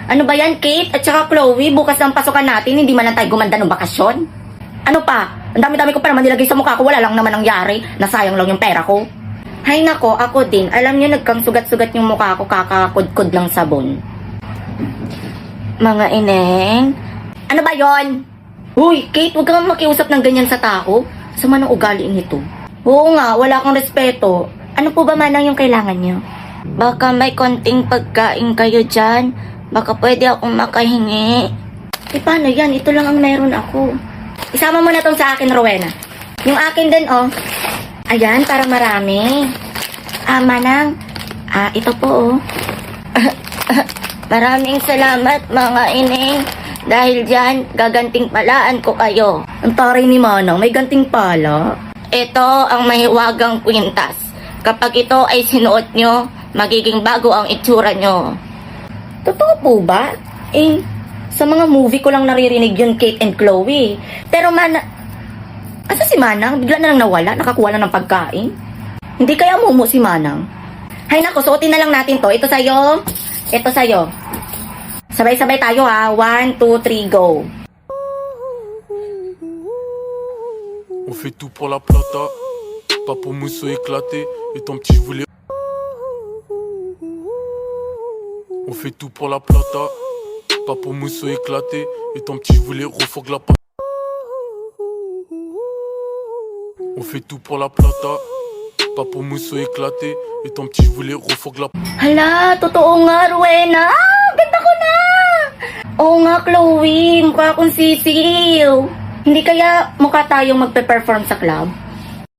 Ano ba yan, Kate? At saka Chloe, bukas ang pasukan natin, hindi man lang tayo gumanda ng bakasyon. Ano pa? Ang dami-dami ko pa naman nilagay sa mukha ko, wala lang naman nangyari. Nasayang lang yung pera ko. Hay nako, ako din. Alam niyo, nagkang sugat-sugat yung mukha ko, kakakudkod lang sabon. Mga ineng. Ano ba yon? Uy, Kate, huwag kang makiusap ng ganyan sa tao. Sama ng ugali nito. Oo nga, wala kang respeto. Ano po ba manang yung kailangan niyo? Baka may konting pagkain kayo dyan. Baka pwede akong makahingi. Eh paano yan? Ito lang ang meron ako. Isama mo na tong sa akin, Rowena. Yung akin din, oh. Ayan, para marami. Manang. Ito po, oh. Maraming salamat, mga ineng. Dahil dyan, gaganting palaan ko kayo. Ang taray ni Manang, may ganting pala. Ito ang mahiwagang kwintas. Kapag ito ay sinuot nyo, magiging bago ang itsura nyo. Totoo po ba? Sa mga movie ko lang naririnig yun, Kate and Chloe. Pero asa si Manang? Bigla na lang nawala, nakakuha na ng pagkain. Hindi kaya mumu si Manang? Hay nako, suotin na lang natin to. Ito sa'yo, ito sa'yo. Sabay-sabay tayo ha. 1, 2, 3, go. On fait tout pour la plata, pas pour mousseau éclaté. Et ton petit je voulais. On fait tout pour la plata, pas pour mousseau éclaté. Et ton petit je voulais refogue la pâte. On fait tout pour la plata, pas pour mousseau éclaté. Et ton petit je voulais refogue la. Hala, totoo nga, Rowena. Ganda ko na. Oo nga, Chloe. Mukha akong sisiw. Hindi kaya mukha tayong magpe-perform sa club?